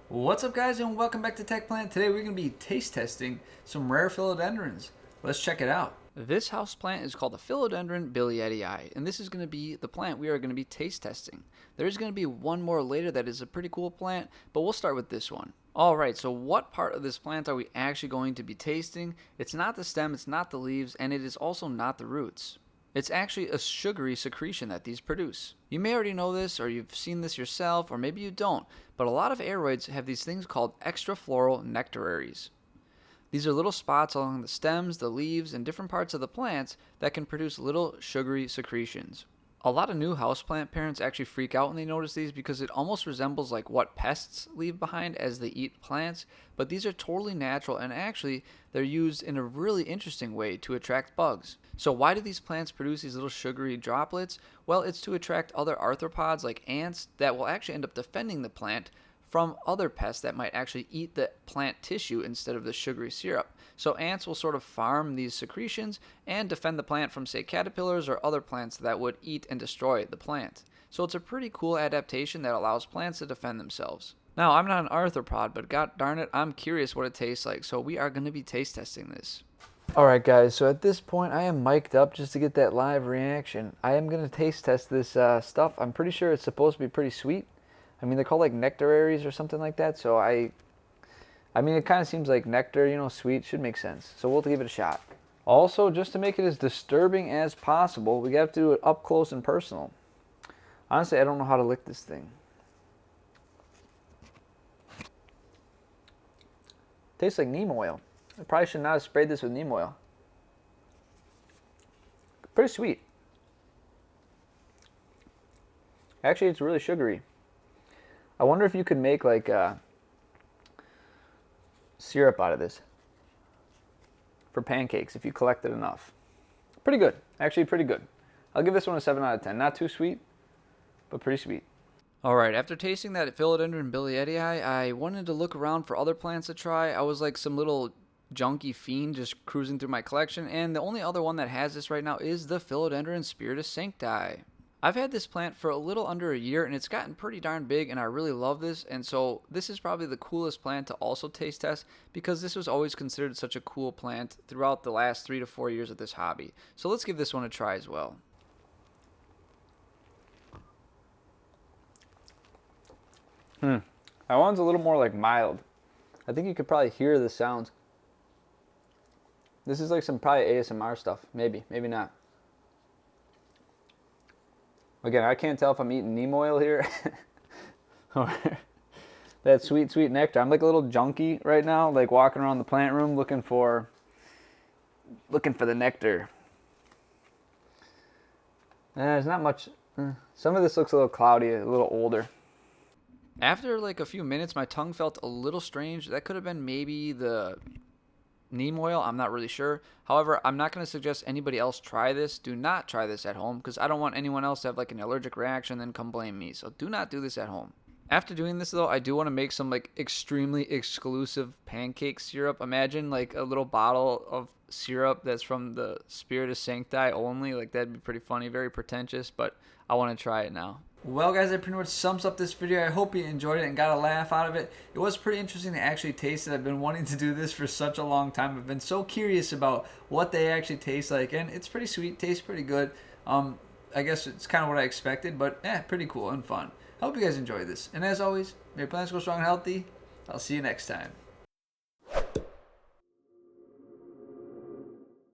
What's up, guys, and welcome back to Tech Plant. Today we're going to be taste testing some rare philodendrons. Let's check it out. This house plant is called the philodendron billietiae, and this is going to be the plant we are going to be taste testing. There's going to be one more later that is a pretty cool plant, but we'll start with this one. Alright, so what part of this plant are we actually going to be tasting? It's not the stem, it's not the leaves, and it is also not the roots. It's actually a sugary secretion that these produce. You may already know this, or you've seen this yourself, or maybe you don't, but a lot of aroids have these things called extrafloral nectaries. These are little spots along the stems, the leaves, and different parts of the plants that can produce little sugary secretions. A lot of new houseplant parents actually freak out when they notice these because it almost resembles like what pests leave behind as they eat plants, but these are totally natural and actually they're used in a really interesting way to attract bugs. So why do these plants produce these little sugary droplets? Well, it's to attract other arthropods like ants that will actually end up defending the plant from other pests that might actually eat the plant tissue instead of the sugary syrup. So ants will sort of farm these secretions and defend the plant from, say, caterpillars or other plants that would eat and destroy the plant. So it's a pretty cool adaptation that allows plants to defend themselves. Now, I'm not an arthropod, but god darn it, I'm curious what it tastes like, so we are going to be taste testing this. Alright guys, so at this point I am mic'd up just to get that live reaction. I am going to taste test this stuff. I'm pretty sure it's supposed to be pretty sweet. I mean, they're called like nectaries or something like that, so I mean, it kind of seems like nectar, you know, sweet, should make sense. So we'll give it a shot. Also, just to make it as disturbing as possible, we have to do it up close and personal. Honestly, I don't know how to lick this thing. Tastes like neem oil. I probably should not have sprayed this with neem oil. Pretty sweet. Actually, it's really sugary. I wonder if you could make like syrup out of this for pancakes if you collected enough. Pretty good. Actually, pretty good. I'll give this one a 7 out of 10. Not too sweet, but pretty sweet. Alright, after tasting that philodendron billietiae, I wanted to look around for other plants to try. I was like some little junky fiend just cruising through my collection, and the only other one that has this right now is the philodendron spiritus sancti. I've had this plant for a little under a year and it's gotten pretty darn big and I really love this, and so this is probably the coolest plant to also taste test because this was always considered such a cool plant throughout the last 3 to 4 years of this hobby. So let's give this one a try as well. That one's a little more like mild. I think you could probably hear the sounds. This is like some probably ASMR stuff. Maybe, maybe not. Again, I can't tell if I'm eating neem oil here or that sweet, sweet nectar. I'm like a little junkie right now, like walking around the plant room looking for the nectar. There's not much. Some of this looks a little cloudy, a little older. After like a few minutes, my tongue felt a little strange. That could have been maybe the neem oil, I'm not really sure. However, I'm not going to suggest anybody else try this. Do not try this at home because I don't want anyone else to have like an allergic reaction and then come blame me. So do not do this at home. After doing this though, I do want to make some like extremely exclusive pancake syrup. Imagine like a little bottle of syrup that's from the spiritus sancti only. Like that'd be pretty funny, very pretentious, but I want to try it now. Well guys, that pretty much sums up this video. I hope you enjoyed it and got a laugh out of it. It was pretty interesting to actually taste it. I've been wanting to do this for such a long time. I've been so curious about what they actually taste like, and it's pretty sweet, tastes pretty good. I guess it's kind of what I expected, but pretty cool and fun. I hope you guys enjoyed this. And as always, may your plants go strong and healthy. I'll see you next time.